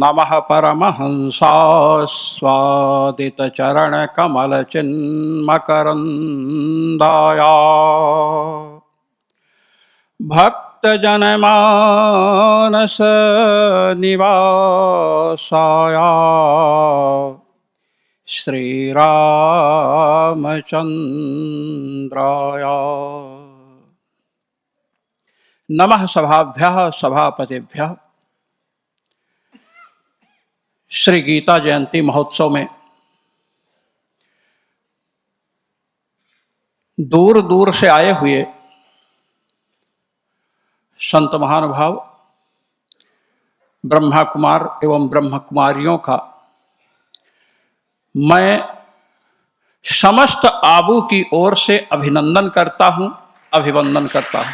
नमः परमहंसास्वादितचरणकमलचिन्मकरन्दाय भक्तजनमानसनिवासाय श्रीरामचन्द्राय नमः। सभाभ्यः सभापतिभ्यः। श्री गीता जयंती महोत्सव में दूर दूर से आए हुए संत महानुभाव, ब्रह्मा कुमार एवं ब्रह्म कुमारियों का मैं समस्त आबू की ओर से अभिनंदन करता हूं, अभिवंदन करता हूं।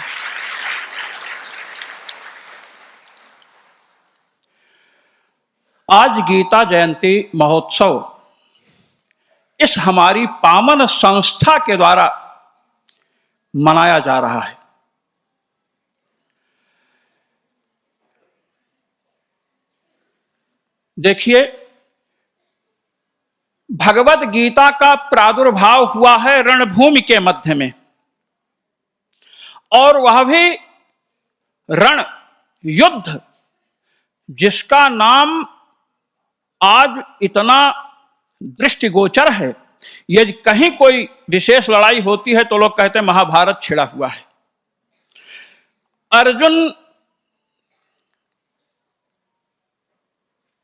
आज गीता जयंती महोत्सव इस हमारी पावन संस्था के द्वारा मनाया जा रहा है। देखिए, भगवत गीता का प्रादुर्भाव हुआ है रणभूमि के मध्य में, और वह भी रण युद्ध जिसका नाम आज इतना दृष्टिगोचर है। यदि कहीं कोई विशेष लड़ाई होती है तो लोग कहते हैं महाभारत छिड़ा हुआ है। अर्जुन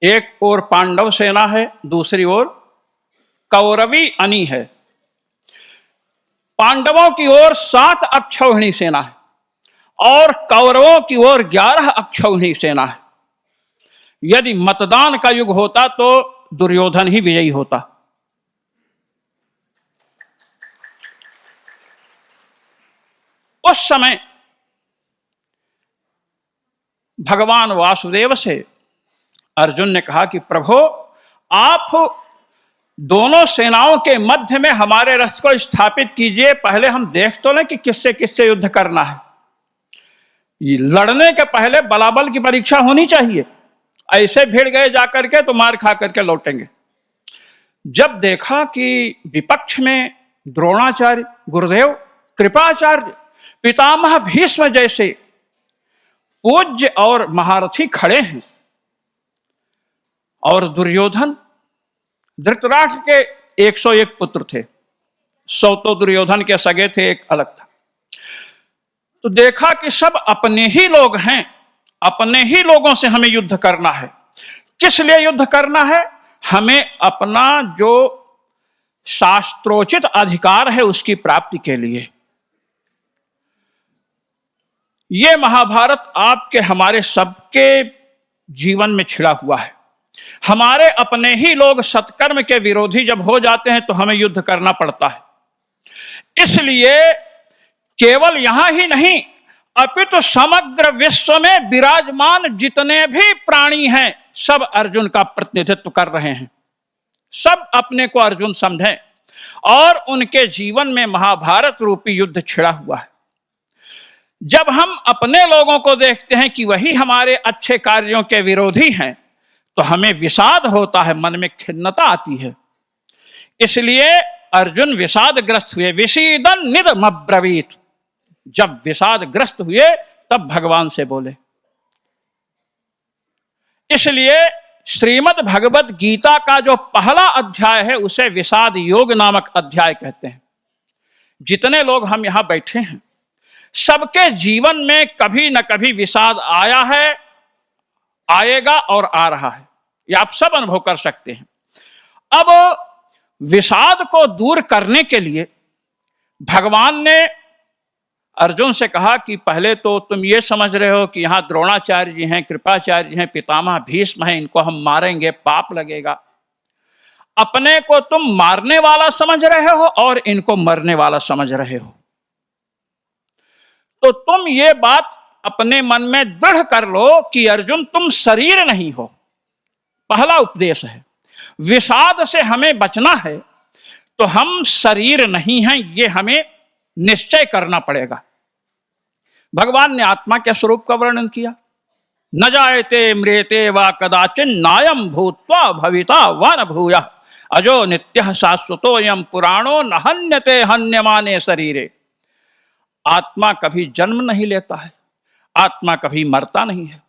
एक ओर पांडव सेना है, दूसरी ओर कौरवी अनी है। पांडवों की ओर 7 अक्षौहिणी सेना है और कौरवों की ओर 11 अक्षौहिणी सेना है। यदि मतदान का युग होता तो दुर्योधन ही विजयी होता। उस समय भगवान वासुदेव से अर्जुन ने कहा कि प्रभु, आप दोनों सेनाओं के मध्य में हमारे रथ को स्थापित कीजिए, पहले हम देख तो लें कि किससे किससे युद्ध करना है। लड़ने के पहले बलाबल की परीक्षा होनी चाहिए। ऐसे भिड़ गए जाकर के तो मार खा करके लौटेंगे। जब देखा कि विपक्ष में द्रोणाचार्य, गुरुदेव, कृपाचार्य, पितामह भीष्म जैसे पूज्य और महारथी खड़े हैं, और दुर्योधन, धृतराष्ट्र के 101 पुत्र थे, 100 तो दुर्योधन के सगे थे, एक अलग था। तो देखा कि सब अपने ही लोग हैं, अपने ही लोगों से हमें युद्ध करना है। किस लिए युद्ध करना है? हमें अपना जो शास्त्रोचित अधिकार है उसकी प्राप्ति के लिए। ये महाभारत आपके हमारे सबके जीवन में छिड़ा हुआ है। हमारे अपने ही लोग सत्कर्म के विरोधी जब हो जाते हैं तो हमें युद्ध करना पड़ता है। इसलिए केवल यहां ही नहीं, अपितु समग्र विश्व में विराजमान जितने भी प्राणी हैं सब अर्जुन का प्रतिनिधित्व कर रहे हैं। सब अपने को अर्जुन समझें, और उनके जीवन में महाभारत रूपी युद्ध छिड़ा हुआ है। जब हम अपने लोगों को देखते हैं कि वही हमारे अच्छे कार्यों के विरोधी हैं तो हमें विषाद होता है, मन में खिन्नता आती है। इसलिए अर्जुन विषादग्रस्त हुए। विषीदन निरमब्रवीत, जब विषादग्रस्त हुए तब भगवान से बोले। इसलिए श्रीमद् भगवत गीता का जो पहला अध्याय है उसे विषाद योग नामक अध्याय कहते हैं। जितने लोग हम यहां बैठे हैं सबके जीवन में कभी न कभी विषाद आया है, आएगा और आ रहा है। ये आप सब अनुभव कर सकते हैं। अब विषाद को दूर करने के लिए भगवान ने अर्जुन से कहा कि पहले तो तुम ये समझ रहे हो कि यहाँ द्रोणाचार्य जी हैं, कृपाचार्य जी हैं, पितामह भीष्म हैं, इनको हम मारेंगे, पाप लगेगा। अपने को तुम मारने वाला समझ रहे हो और इनको मरने वाला समझ रहे हो। तो तुम ये बात अपने मन में दृढ़ कर लो कि अर्जुन, तुम शरीर नहीं हो। पहला उपदेश है। विषाद से हमें बचना है तो हम शरीर नहीं हैं, ये हमें निश्चय करना पड़ेगा। भगवान ने आत्मा के स्वरूप का वर्णन किया। न जायते म्रियते वा कदाचिन नायम भूत्वा भविता वा न भूयः अजो नित्यः शाश्वतोऽयं पुराणो न हन्यते हन्यमाने शरीरे। आत्मा कभी जन्म नहीं लेता है, आत्मा कभी मरता नहीं है।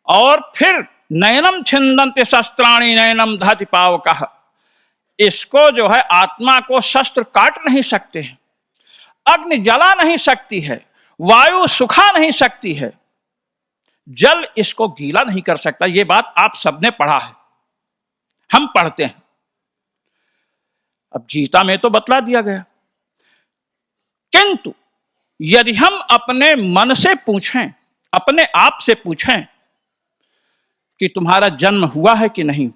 और फिर नयनम छिन्दन्ति शस्त्राणि नयनम दहति पावकः, इसको जो है आत्मा को शस्त्र काट नहीं सकते हैं, अग्नि जला नहीं सकती है, वायु सुखा नहीं सकती है, जल इसको गीला नहीं कर सकता। ये बात आप सबने पढ़ा है, हम पढ़ते हैं। अब गीता में तो बतला दिया गया, किंतु यदि हम अपने मन से पूछें, अपने आप से पूछें कि तुम्हारा जन्म हुआ है कि नहीं,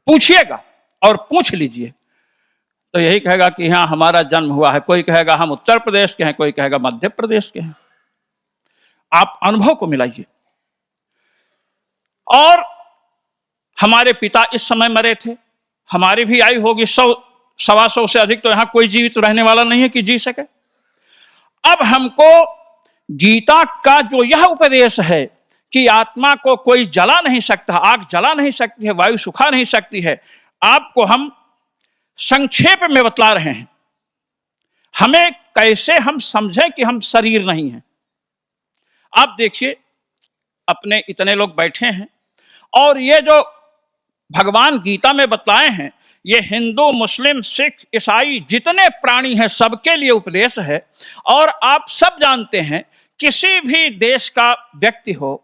पूछिएगा और पूछ लीजिए, तो यही कहेगा कि हाँ हमारा जन्म हुआ है। कोई कहेगा हम उत्तर प्रदेश के हैं, कोई कहेगा मध्य प्रदेश के हैं। आप अनुभव को मिलाइए। और हमारे पिता इस समय मरे थे, हमारी भी आयु होगी 100 सवा 100 से अधिक, तो यहां कोई जीवित रहने वाला नहीं है कि जी सके। अब हमको गीता का जो यह उपदेश है कि आत्मा को कोई जला नहीं सकता, आग जला नहीं सकती है, वायु सुखा नहीं सकती है, आपको हम संक्षेप में बतला रहे हैं। हमें कैसे हम समझें कि हम शरीर नहीं हैं। आप देखिए, अपने इतने लोग बैठे हैं और ये जो भगवान गीता में बतलाए हैं, ये हिंदू, मुस्लिम, सिख, ईसाई जितने प्राणी हैं सबके लिए उपदेश है। और आप सब जानते हैं, किसी भी देश का व्यक्ति हो,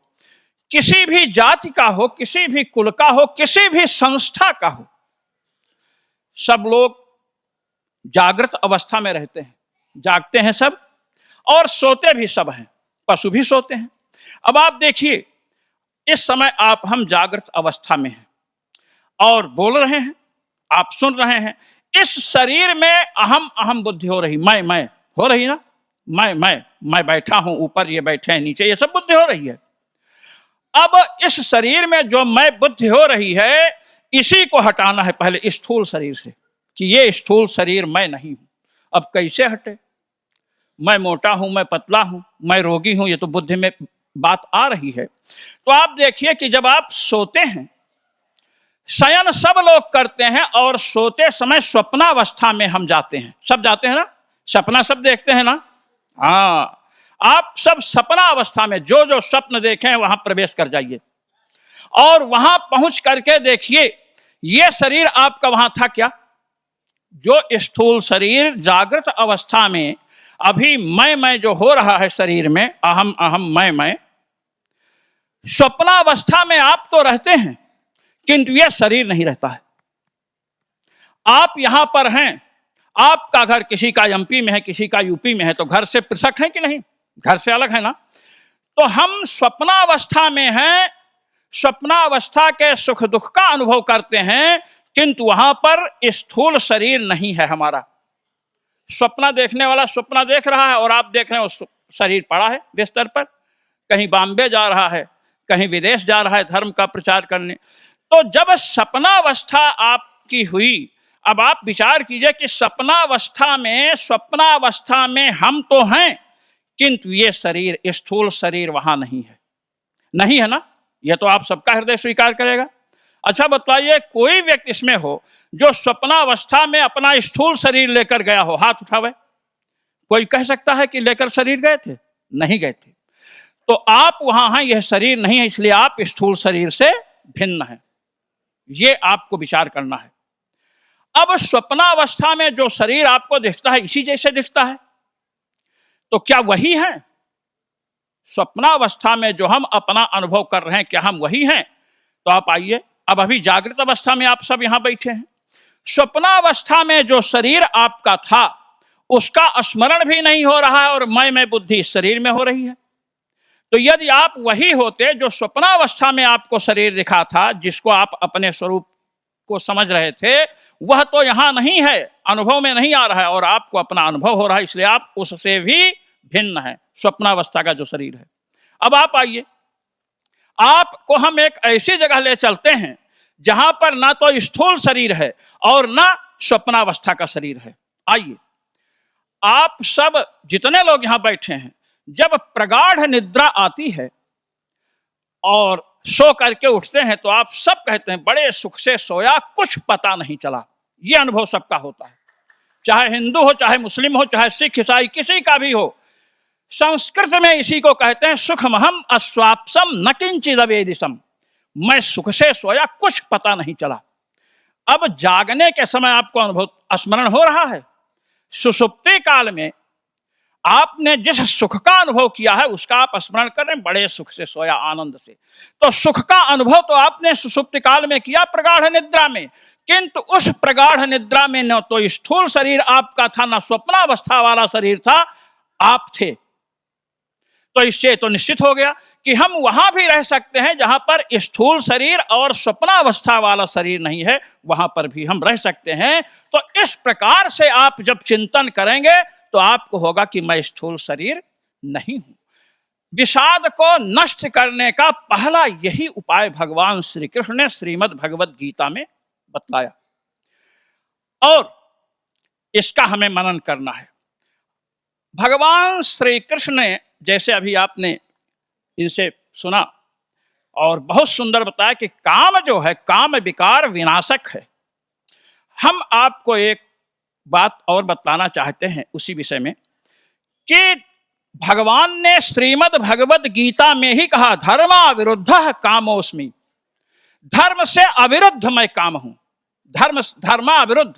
किसी भी जाति का हो, किसी भी कुल का हो, किसी भी संस्था का हो, सब लोग जागृत अवस्था में रहते हैं, जागते हैं सब और सोते भी सब हैं, पशु भी सोते हैं। अब आप देखिए, इस समय आप हम जागृत अवस्था में हैं और बोल रहे हैं, आप सुन रहे हैं। इस शरीर में अहम अहम बुद्धि हो रही, मैं हो रही ना, मैं बैठा हूं, ऊपर ये बैठे हैं, नीचे, ये सब बुद्धि हो रही है। अब इस शरीर में जो मैं बुद्धि हो रही है, इसी को हटाना है पहले स्थूल शरीर से, कि ये स्थूल शरीर मैं नहीं हूं। अब कैसे हटे? मैं मोटा हूं, मैं पतला हूं, मैं रोगी हूं, ये तो बुद्धि में बात आ रही है। तो आप देखिए कि जब आप सोते हैं, शयन सब लोग करते हैं और सोते समय स्वप्नावस्था में हम जाते हैं। सब जाते हैं ना, सपना सब देखते हैं ना। हाँ, आप सब सपना अवस्था में जो जो स्वप्न देखें वहां प्रवेश कर जाइए और वहां पहुंच करके देखिए ये शरीर आपका वहां था क्या? जो स्थूल शरीर जागृत अवस्था में अभी मैं जो हो रहा है शरीर में, अहम अहम मैं, स्वप्नावस्था में आप तो रहते हैं, किंतु यह शरीर नहीं रहता है। आप यहां पर हैं, आपका घर किसी का एमपी में है, किसी का यूपी में है, तो घर से पृथक है कि नहीं? घर से अलग है ना। तो हम स्वप्नावस्था में हैं, स्वप्नावस्था के सुख दुख का अनुभव करते हैं, किंतु वहां पर स्थूल शरीर नहीं है हमारा। स्वप्न देखने वाला स्वप्न देख रहा है और आप देख रहे हैं शरीर पड़ा है बिस्तर पर, कहीं बॉम्बे जा रहा है, कहीं विदेश जा रहा है धर्म का प्रचार करने। तो जब सपनावस्था आपकी हुई, अब आप विचार कीजिए कि सपनावस्था में, स्वप्नावस्था में हम तो हैं, किंतु ये शरीर, स्थूल शरीर वहां नहीं है, नहीं है ना। यह तो आप सबका हृदय स्वीकार करेगा। अच्छा बताइए, कोई व्यक्ति इसमें हो जो स्वप्नावस्था में अपना स्थूल शरीर लेकर गया हो? हाथ उठावे। कोई कह सकता है कि लेकर शरीर गए थे? नहीं गए थे। तो आप वहां हैं, यह शरीर नहीं है, इसलिए आप स्थूल शरीर से भिन्न हैं। ये आपको विचार करना है। अब स्वप्नावस्था में जो शरीर आपको दिखता है, इसी जैसे दिखता है, तो क्या वही है? स्वप्नावस्था में जो हम अपना अनुभव कर रहे हैं, क्या हम वही हैं? तो आप आइए, अब अभी जागृत अवस्था में आप सब यहां बैठे हैं। स्वप्नावस्था में जो शरीर आपका था, उसका स्मरण भी नहीं हो रहा है और मैं बुद्धि इस शरीर में हो रही है। तो यदि आप वही होते जो स्वप्नावस्था में आपको शरीर दिखा था, जिसको आप अपने स्वरूप को समझ रहे थे, वह तो यहां नहीं है, अनुभव में नहीं आ रहा है और आपको अपना अनुभव हो रहा है, इसलिए आप उससे भी भिन्न है, स्वप्नावस्था का जो शरीर है। अब आप आइए, आपको हम एक ऐसी जगह ले चलते हैं जहां पर ना तो स्थूल शरीर है और ना स्वप्नावस्था का शरीर है। आइए, आप सब जितने लोग यहां बैठे हैं, जब प्रगाढ़ निद्रा आती है और सो करके उठते हैं तो आप सब कहते हैं बड़े सुख से सोया, कुछ पता नहीं चला। ये अनुभव सबका होता है, चाहे हिंदू हो, चाहे मुस्लिम हो, चाहे सिख ईसाई, किसी का भी हो। संस्कृत में इसी को कहते हैं सुखमहम अस्वाप्सम न किंचिदवेदिशम। मैं सुख से सोया, कुछ पता नहीं चला। अब जागने के समय आपको अनुभव स्मरण हो रहा है। सुषुप्ति काल में आपने जिस सुख का अनुभव किया है उसका आप स्मरण करें, बड़े सुख से सोया, आनंद से। तो सुख का अनुभव तो आपने सुषुप्ति काल में किया, प्रगाढ़ निद्रा में, किंतु उस प्रगाढ़ निद्रा में न तो स्थूल शरीर आपका था, न स्वप्नावस्था वाला शरीर था, आप थे। तो इससे तो निश्चित हो गया कि हम वहां भी रह सकते हैं जहां पर स्थूल शरीर और स्वप्नावस्था वाला शरीर नहीं है, वहां पर भी हम रह सकते हैं। तो इस प्रकार से आप जब चिंतन करेंगे तो आपको होगा कि मैं स्थूल शरीर नहीं हूं। विषाद को नष्ट करने का पहला यही उपाय भगवान श्री कृष्ण ने श्रीमद् भगवद गीता में बतलाया और इसका हमें मनन करना है। भगवान श्री कृष्ण ने, जैसे अभी आपने इनसे सुना और बहुत सुंदर बताया कि काम जो है, काम विकार विनाशक है। हम आपको एक बात और बताना चाहते हैं उसी विषय में कि भगवान ने श्रीमद् भगवद गीता में ही कहा, धर्मा विरुद्ध कामोस्मि। धर्म से अविरुद्ध मैं काम हूं। धर्मा विरुद्ध,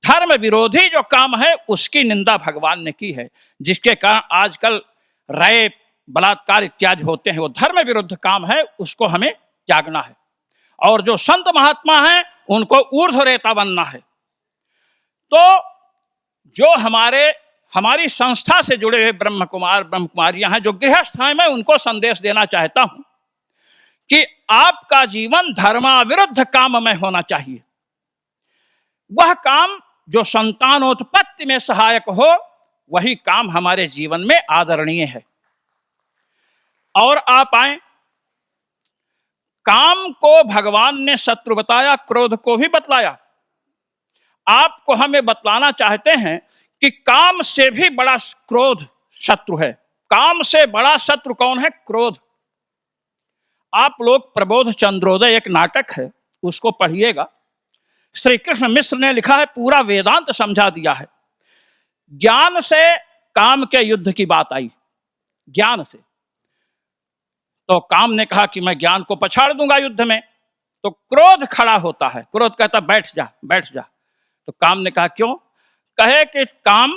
धर्म विरोधी जो काम है उसकी निंदा भगवान ने की है, जिसके कारण आजकल रेप, बलात्कार इत्यादि होते हैं। वो धर्म विरुद्ध काम है, उसको हमें त्यागना है। और जो संत महात्मा हैं उनको ऊर्ध्वरेता बनना है। तो जो हमारी संस्था से जुड़े हुए ब्रह्म कुमारियां हैं, जो गृहस्थ हैं, मैं उनको संदेश देना चाहता हूं कि आपका जीवन धर्माविरुद्ध काम में होना चाहिए। वह काम जो संतानोत्पत्ति में सहायक हो, वही काम हमारे जीवन में आदरणीय है। और आप आए, काम को भगवान ने शत्रु बताया, क्रोध को भी बतलाया। आपको हमें बतलाना चाहते हैं कि काम से भी बड़ा क्रोध शत्रु है। काम से बड़ा शत्रु कौन है? क्रोध। आप लोग प्रबोध चंद्रोदय एक नाटक है, उसको पढ़िएगा। श्री कृष्ण मिश्र ने लिखा है, पूरा वेदांत समझा दिया है। ज्ञान से काम के युद्ध की बात आई, ज्ञान से। तो काम ने कहा कि मैं ज्ञान को पछाड़ दूंगा युद्ध में। तो क्रोध खड़ा होता है, क्रोध कहता बैठ जा बैठ जा। तो काम ने कहा क्यों? कहे कि काम,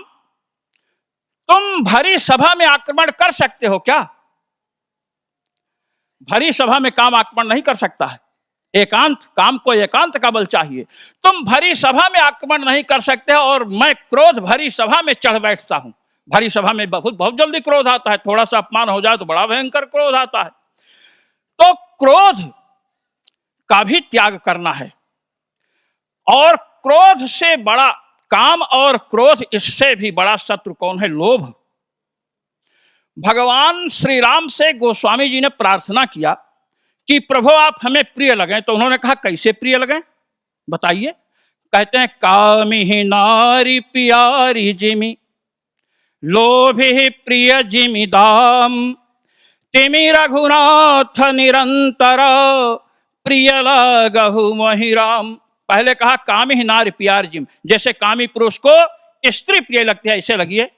तुम भरी सभा में आक्रमण कर सकते हो क्या? भरी सभा में काम आक्रमण नहीं कर सकता है। एकांत, काम को एकांत का बल चाहिए। तुम भरी सभा में आक्रमण नहीं कर सकते हो और मैं क्रोध भरी सभा में चढ़ बैठता हूं। भरी सभा में बहुत जल्दी क्रोध आता है, थोड़ा सा अपमान हो जाए तो बड़ा भयंकर क्रोध आता है। तो क्रोध का भी त्याग करना है। और क्रोध से बड़ा, काम और क्रोध, इससे भी बड़ा शत्रु कौन है? लोभ। भगवान श्री राम से गोस्वामी जी ने प्रार्थना किया कि प्रभु आप हमें प्रिय लगें। तो उन्होंने कहा कैसे प्रिय लगें, बताइए। कहते हैं, कामी ही नारी प्यारी जिमी, लोभी प्रिय जिमी दाम, तिमि रघुनाथ निरंतर, प्रिय लगहु मोहि राम। पहले कहा कामी ही नारी प्यार जिम, जैसे कामी पुरुष को स्त्री प्रिय लगती है ऐसे लगिए।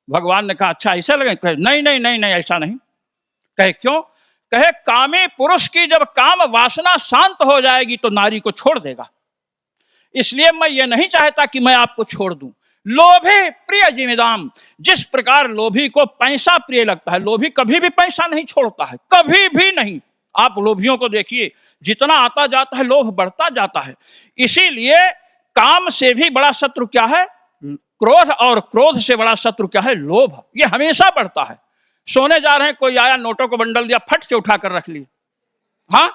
भगवान ने कहा अच्छा ऐसे लगे? कहे नहीं नहीं नहीं नहीं ऐसा नहीं। कहे क्यों? कहे कामी पुरुष की जब काम वासना शांत हो जाएगी तो नारी को छोड़ देगा, इसलिए मैं ये नहीं चाहता कि मैं आपको छोड़ दूं। लोभी प्रिय जिमिदाम, जिस प्रकार लोभी को पैसा प्रिय लगता है, लोभी कभी भी पैसा नहीं छोड़ता है, कभी भी नहीं। आप लोभियों को देखिए, जितना आता जाता है लोभ बढ़ता जाता है। इसीलिए काम से भी बड़ा शत्रु क्या है? क्रोध। और क्रोध से बड़ा शत्रु क्या है? लोभ। ये हमेशा बढ़ता है। सोने जा रहे हैं, कोई आया नोटों को बंडल दिया, फट से उठाकर रख लिए। हाँ,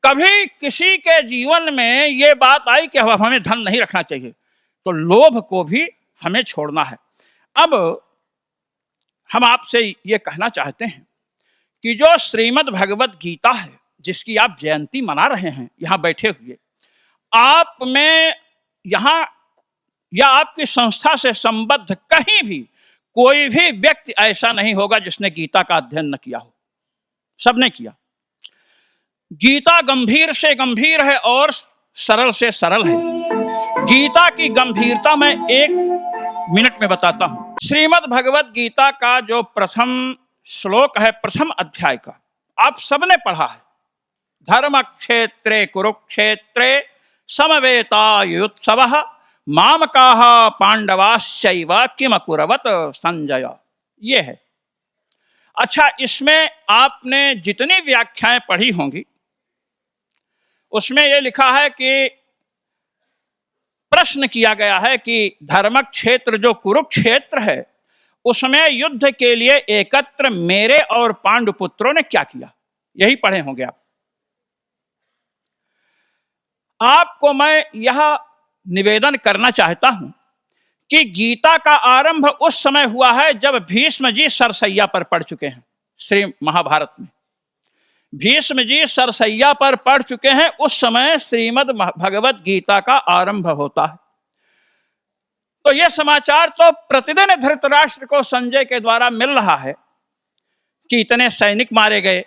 कभी किसी के जीवन में ये बात आई कि हमें धन नहीं रखना चाहिए, तो लोभ को भी हमें छोड़ना है। अब हम आपसे ये कहना चाहते हैं कि जो श्रीमद् भगवद गीता है, जिसकी आप जयंती मना रहे हैं यहाँ बैठे हुए, आप में यहाँ या आपकी संस्था से संबद्ध कहीं भी कोई भी व्यक्ति ऐसा नहीं होगा जिसने गीता का अध्ययन न किया हो, सबने किया। गीता गंभीर से गंभीर है और सरल से सरल है। गीता की गंभीरता मैं 1 मिनट में बताता हूं। श्रीमद् भगवत गीता का जो प्रथम श्लोक है, प्रथम अध्याय का, आप सबने पढ़ा है। धर्म क्षेत्रे कुरुक्षेत्रे समवेतायुत्सवः मामकाः पांडवाश्चैव किम अकुर्वत संजय, ये है। अच्छा, इसमें आपने जितनी व्याख्याएं पढ़ी होंगी उसमें यह लिखा है कि प्रश्न किया गया है कि धर्म क्षेत्र जो कुरुक्षेत्र है उसमें युद्ध के लिए एकत्र मेरे और पांडुपुत्रों ने क्या किया, यही पढ़े होंगे आप। आपको मैं यह निवेदन करना चाहता हूं कि गीता का आरंभ उस समय हुआ है जब भीष्म जी सरसैया पर पड़ चुके हैं। श्री महाभारत में भीष्म जी सरसैया पर पड़ चुके हैं, उस समय श्रीमद् भगवत गीता का आरंभ होता है। तो यह समाचार तो प्रतिदिन धृतराष्ट्र को संजय के द्वारा मिल रहा है कि इतने सैनिक मारे गए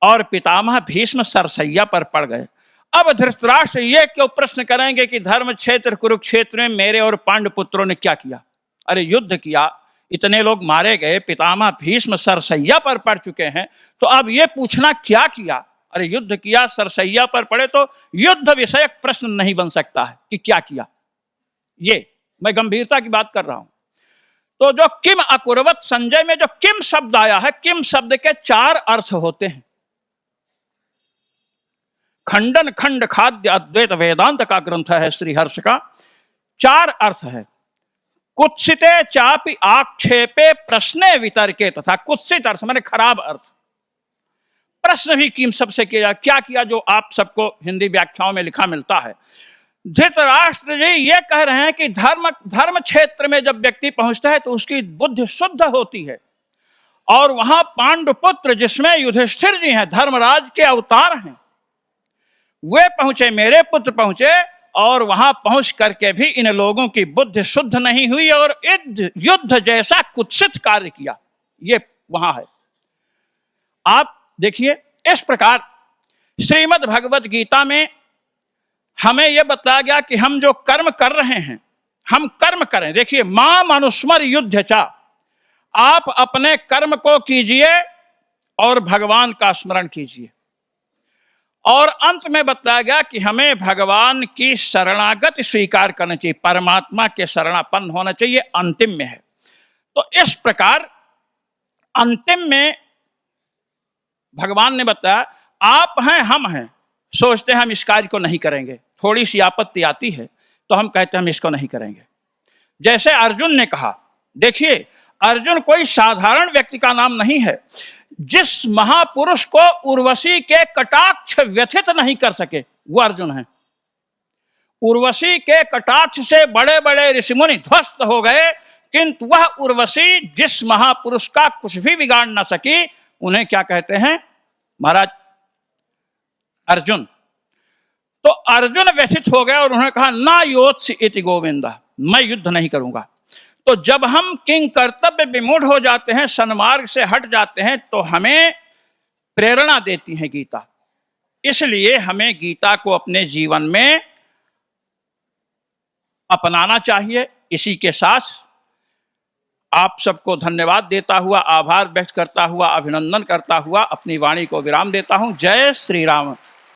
और पितामह भीष्म सरसैया पर पड़ गए। अब धृतराष्ट्र ये क्यों प्रश्न करेंगे कि धर्म क्षेत्र कुरुक्षेत्र में मेरे और पांडुपुत्रों ने क्या किया? अरे युद्ध किया, इतने लोग मारे गए, पितामह भीष्म सरसैया पर पड़ चुके हैं, तो अब ये पूछना क्या किया? अरे युद्ध किया, सरसैया पर पड़े, तो युद्ध विषयक प्रश्न नहीं बन सकता है कि क्या किया। ये मैं गंभीरता की बात कर रहा हूं। तो जो किम अकुर्वत संजय में जो किम शब्द आया है, किम शब्द के 4 अर्थ होते हैं। खंडन खंड खाद्य अद्वैत वेदांत का ग्रंथ है श्रीहर्ष का, 4 अर्थ है। कुत्सिते चापि आक्षेपे प्रश्ने वितर्के, तथा कुत्सित अर्थ माने खराब अर्थ। प्रश्न भी किम सबसे किया, क्या किया, जो आप सबको हिंदी व्याख्याओं में लिखा मिलता है। धृतराष्ट्र जी ये कह रहे हैं कि धर्म क्षेत्र में जब व्यक्ति पहुंचता है तो उसकी बुद्धि शुद्ध होती है, और वहां पांडुपुत्र जिसमें युधिष्ठिर जी हैं, धर्मराज के अवतार हैं, वे पहुंचे, मेरे पुत्र पहुंचे, और वहां पहुंच करके भी इन लोगों की बुद्धि शुद्ध नहीं हुई और युद्ध जैसा कुत्सित कार्य किया। ये वहां है। आप देखिए, इस प्रकार श्रीमद् भगवत गीता में हमें यह बताया गया कि हम जो कर्म कर रहे हैं, हम कर्म करें। देखिए, माम अनुस्मर युद्ध चा, आप अपने कर्म को कीजिए और भगवान का स्मरण कीजिए। और अंत में बताया गया कि हमें भगवान की शरणागति स्वीकार करना चाहिए, परमात्मा के शरणापन्न होना चाहिए, अंतिम में है। तो इस प्रकार अंतिम में भगवान ने बताया, आप हैं, हम हैं, सोचते हैं हम इस कार्य को नहीं करेंगे, थोड़ी सी आपत्ति आती है तो हम कहते हैं हम इसको नहीं करेंगे। जैसे अर्जुन ने कहा, देखिए अर्जुन कोई साधारण व्यक्ति का नाम नहीं है। जिस महापुरुष को उर्वशी के कटाक्ष व्यथित नहीं कर सके वो अर्जुन है। उर्वशी के कटाक्ष से बड़े बड़े ऋषिमुनि ध्वस्त हो गए, किंतु वह उर्वशी जिस महापुरुष का कुछ भी बिगाड़ ना सकी, उन्हें क्या कहते हैं महाराज? अर्जुन। तो अर्जुन व्यथित हो गया और उन्होंने कहा, ना योत्स्य इति गोविंदा, मैं युद्ध नहीं करूंगा। तो जब हम किंग कर्तव्य विमूढ़ हो जाते हैं, सन्मार्ग से हट जाते हैं, तो हमें प्रेरणा देती है गीता। इसलिए हमें गीता को अपने जीवन में अपनाना चाहिए। इसी के साथ आप सबको धन्यवाद देता हुआ, आभार व्यक्त करता हुआ, अभिनंदन करता हुआ अपनी वाणी को विराम देता हूं। जय श्री राम।